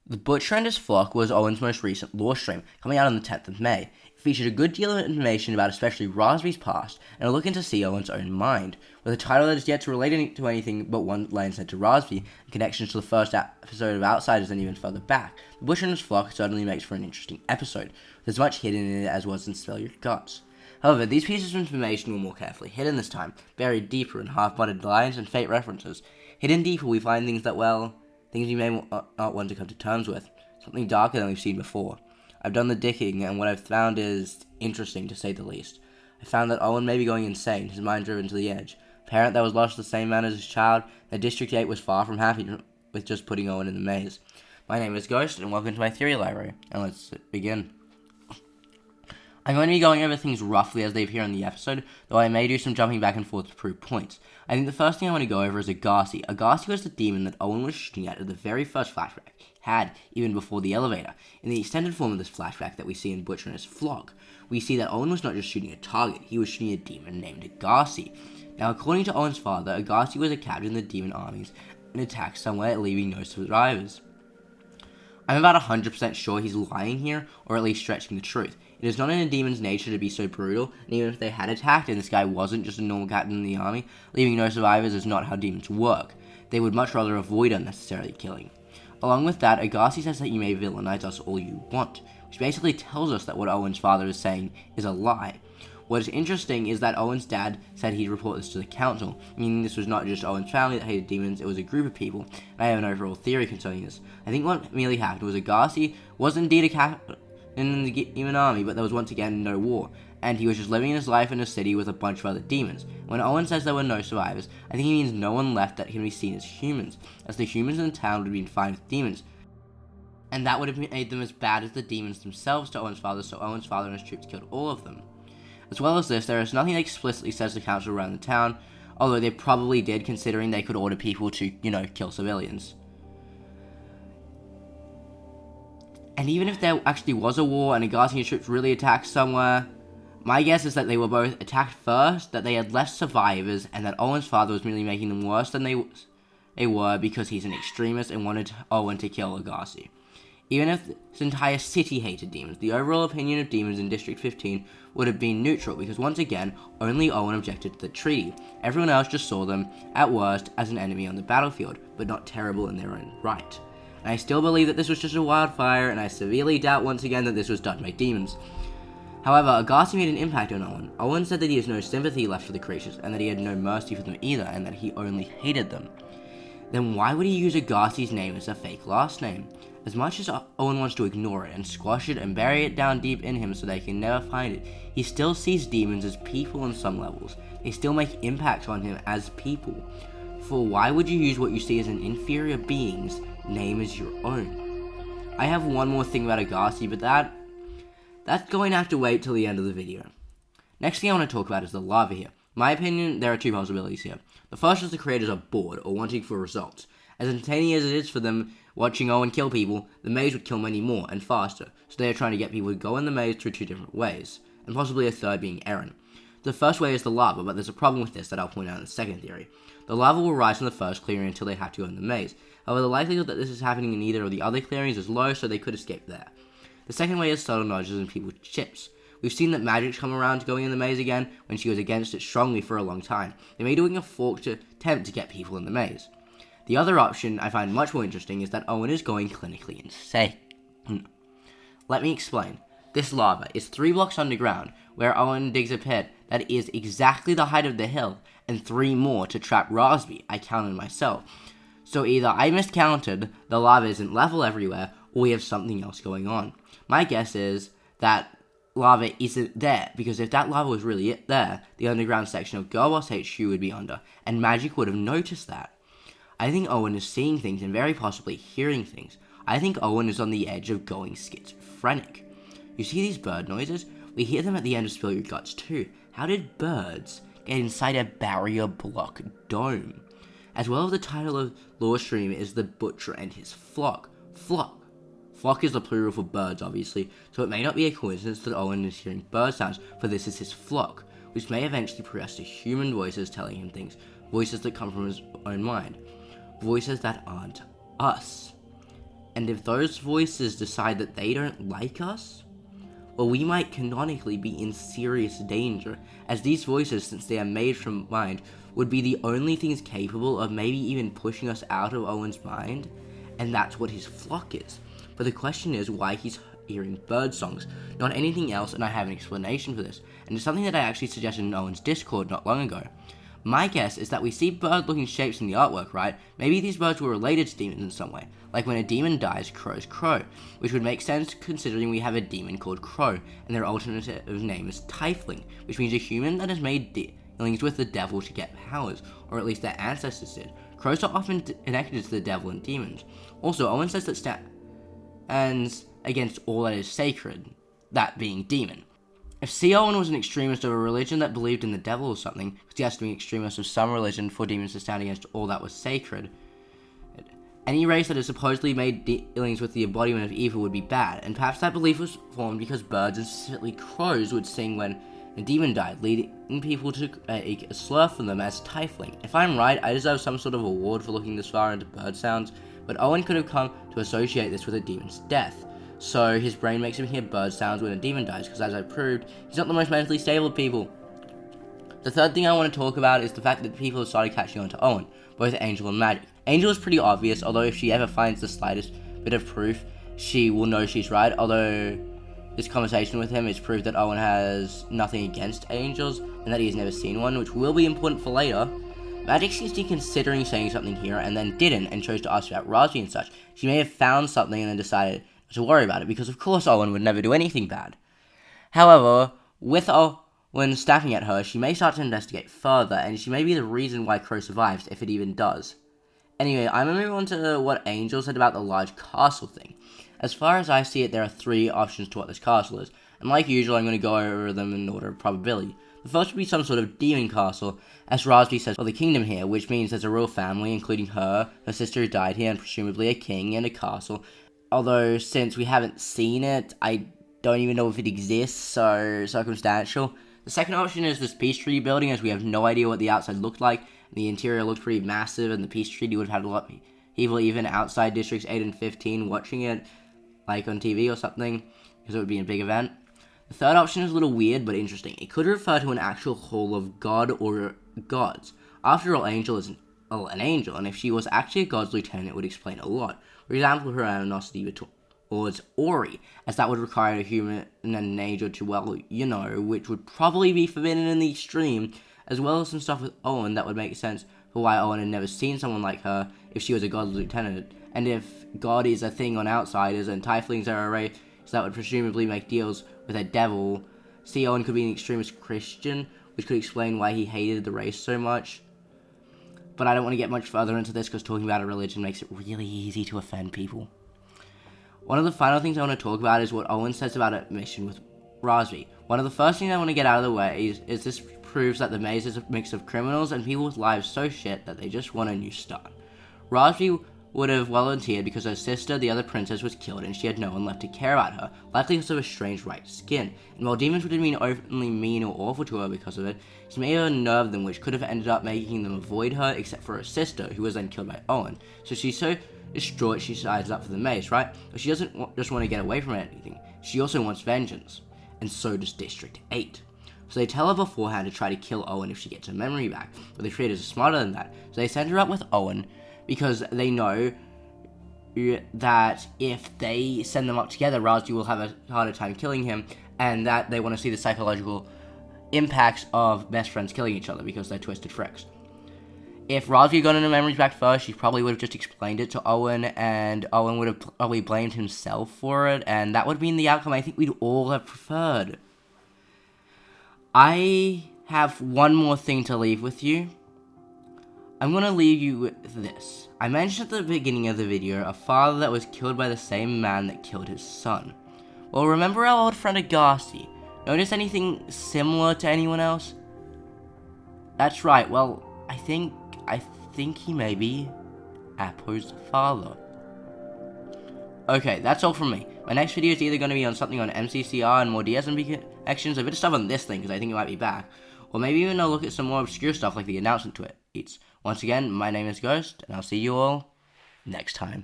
The Butcher and His Flock was Owen's most recent lore stream, coming out on the 10th of May. It featured a good deal of information about especially Rosby's past, and a look into see Owen's own mind, with a title that is yet to relate to anything but one line said to Rosby, and connections to the first episode of Outsiders and even further back. The Butcher and His Flock certainly makes for an interesting episode, with as much hidden in it as was in Spill Your Guts. However, these pieces of information were more carefully hidden this time, buried deeper in half-butted lines and fate references. Hidden deeper, we find things that, things you may not want to come to terms with. Something darker than we've seen before. I've done the digging, and what I've found is interesting, to say the least. I found that Owen may be going insane, his mind driven to the edge. A parent that was lost the same manner as his child, that District 8 was far from happy with just putting Owen in the maze. My name is Ghost, and welcome to my theory library, and let's begin. I'm going to be going over things roughly as they appear in the episode, though I may do some jumping back and forth to prove points. I think the first thing I want to go over is Garcia. Garcia was the demon that Owen was shooting at the very first flashback he had, even before the elevator. In the extended form of this flashback that we see in Butcher and His Flock, we see that Owen was not just shooting a target, he was shooting a demon named Garcia. Now, according to Owen's father, Garcia was a captain in the demon armies and attacked somewhere, leaving no survivors. I'm about 100% sure he's lying here, or at least stretching the truth. It is not in a demon's nature to be so brutal, and even if they had attacked and this guy wasn't just a normal captain in the army, leaving no survivors is not how demons work. They would much rather avoid unnecessarily killing. Along with that, Agassi says that you may villainize us all you want, which basically tells us that what Owen's father is saying is a lie. What is interesting is that Owen's dad said he'd report this to the council, meaning this was not just Owen's family that hated demons, it was a group of people, and I have an overall theory concerning this. I think what merely happened was Agassi was indeed a captain in the demon army, but there was once again no war, and he was just living his life in a city with a bunch of other demons. When Owen says there were no survivors, I think he means no one left that can be seen as humans, as the humans in the town would have been fine with demons, and that would have made them as bad as the demons themselves to Owen's father, so Owen's father and his troops killed all of them. As well as this, there is nothing that explicitly says the council around the town, although they probably did, considering they could order people to, kill civilians. And even if there actually was a war and Garcia's troops really attacked somewhere, my guess is that they were both attacked first, that they had less survivors, and that Owen's father was merely making them worse than they were because he's an extremist and wanted Owen to kill Garcia. Even if this entire city hated demons, the overall opinion of demons in District 15 would have been neutral, because once again, only Owen objected to the treaty. Everyone else just saw them, at worst, as an enemy on the battlefield, but not terrible in their own right. And I still believe that this was just a wildfire, and I severely doubt once again that this was done by demons. However, Agassi made an impact on Owen. Owen said that he has no sympathy left for the creatures, and that he had no mercy for them either, and that he only hated them. Then why would he use Agassi's name as a fake last name? As much as Owen wants to ignore it and squash it and bury it down deep in him so they can never find it, he still sees demons as people on some levels. They still make impacts on him as people. For why would you use what you see as an inferior being's name as your own? I have one more thing about Agassi, but that's going to have to wait till the end of the video. Next thing I want to talk about is the lava here. In my opinion, there are two possibilities here. The first is the creators are bored or wanting for results. As entertaining as it is for them watching Owen kill people, the maze would kill many more and faster, so they are trying to get people to go in the maze through two different ways, and possibly a third being Aaron. The first way is the lava, but there's a problem with this that I'll point out in the second theory. The lava will rise from the first clearing until they have to go in the maze. However, the likelihood that this is happening in either of the other clearings is low, so they could escape there. The second way is subtle nudges and people's chips. We've seen that Magic's come around to going in the maze again when she was against it strongly for a long time. They may be doing a fork to attempt to get people in the maze. The other option I find much more interesting is that Owen is going clinically insane. Let me explain. This lava is 3 blocks underground, where Owen digs a pit that is exactly the height of the hill, and 3 more to trap Rosby. I counted myself. So either I miscounted, the lava isn't level everywhere, or we have something else going on. My guess is that lava isn't there, because if that lava was really there, the underground section of Girl Boss HQ would be under, and Magic would have noticed that. I think Owen is seeing things and very possibly hearing things. I think Owen is on the edge of going schizophrenic. You see these bird noises? We hear them at the end of Spill Your Guts too. How did birds get inside a barrier block dome? As well as the title of lore stream is The Butcher and His Flock. Flock. Flock is the plural for birds, obviously, so it may not be a coincidence that Owen is hearing bird sounds, for this is his flock, which may eventually progress to human voices telling him things, voices that come from his own mind. Voices that aren't us. And if those voices decide that they don't like us, well, we might canonically be in serious danger, as these voices, since they are made from mind, would be the only things capable of maybe even pushing us out of Owen's mind, and that's what his flock is. But the question is why he's hearing bird songs, not anything else, and I have an explanation for this, and it's something that I actually suggested in Owen's Discord not long ago. My guess is that we see bird-looking shapes in the artwork, right? Maybe these birds were related to demons in some way. Like when a demon dies, crows crow, which would make sense considering we have a demon called Crow, and their alternative name is Tiefling, which means a human that has made dealings with the devil to get powers, or at least their ancestors did. Crows are often connected to the devil and demons. Also, Owen says that stands against all that is sacred, that being demon. If Owen was an extremist of a religion that believed in the devil or something, because he has to be an extremist of some religion for demons to stand against all that was sacred, any race that has supposedly made dealings with the embodiment of evil would be bad, and perhaps that belief was formed because birds, and specifically crows, would sing when a demon died, leading people to make a slur from them as Tiefling. If I'm right, I deserve some sort of award for looking this far into bird sounds, but Owen could have come to associate this with a demon's death. So his brain makes him hear bird sounds when a demon dies, because as I proved, he's not the most mentally stable of people. The third thing I want to talk about is the fact that people have started catching on to Owen, both Angel and Magic. Angel is pretty obvious, although if she ever finds the slightest bit of proof, she will know she's right, although this conversation with him is proof that Owen has nothing against angels, and that he has never seen one, which will be important for later. Magic seems to be considering saying something here, and then didn't, and chose to ask about Rosby and such. She may have found something and then decided to worry about it, because of course Owen would never do anything bad. However, with Owen snapping at her, she may start to investigate further, and she may be the reason why Crow survives, if it even does. Anyway, I'm going to move on to what Angel said about the large castle thing. As far as I see it, there are three options to what this castle is, and like usual, I'm going to go over them in order of probability. The first would be some sort of demon castle, as Rosby says, for the kingdom here, which means there's a royal family, including her sister who died here, and presumably a king and a castle. Although, since we haven't seen it, I don't even know if it exists, so circumstantial. The second option is this peace treaty building, as we have no idea what the outside looked like. The interior looked pretty massive, and the peace treaty would have had a lot of people, even outside districts 8 and 15, watching it, like on TV or something, because it would be a big event. The third option is a little weird, but interesting. It could refer to an actual hall of god or gods. After all, Angel is an angel, and if she was actually a god's lieutenant, it would explain a lot. For example, her animosity towards Ori, as that would require a human and an angel to, well, you know, which would probably be forbidden in the extreme, as well as some stuff with Owen that would make sense for why Owen had never seen someone like her if she was a god's lieutenant, and if God is a thing on outsiders and Tieflings are a race that would presumably make deals with a devil. Owen could be an extremist Christian, which could explain why he hated the race so much. But I don't want to get much further into this because talking about a religion makes it really easy to offend people. One of the final things I want to talk about is what Owen says about a mission with Rosby. One of the first things I want to get out of the way is this proves that the maze is a mix of criminals and people with lives so shit that they just want a new start. Rosby would have volunteered because her sister, the other princess, was killed and she had no one left to care about her, likely because of her strange white skin. And while demons would have been openly mean or awful to her because of it, she may have unnerved them, which could have ended up making them avoid her, except for her sister, who was then killed by Owen. So she's so distraught she signs up for the maze, right? But she doesn't just want to get away from anything, she also wants vengeance. And so does District 8. So they tell her beforehand to try to kill Owen if she gets her memory back, but the creators are smarter than that, so they send her up with Owen, because they know that if they send them up together, Rosby will have a harder time killing him, and that they want to see the psychological impacts of best friends killing each other, because they're twisted fricks. If Rosby had gotten her memories back first, she probably would have just explained it to Owen, and Owen would have probably blamed himself for it, and that would have been the outcome I think we'd all have preferred. I have one more thing to leave with you. I'm going to leave you with this. I mentioned at the beginning of the video a father that was killed by the same man that killed his son. Well, remember our old friend Garcia? Notice anything similar to anyone else? That's right, well, I think he may be Apo's father. Okay, that's all from me. My next video is either going to be on something on MCCR and more DSMB connections, a bit of stuff on this thing because I think it might be back, or maybe even I'll look at some more obscure stuff like the announcement to it. Once again, my name is Ghost, and I'll see you all next time.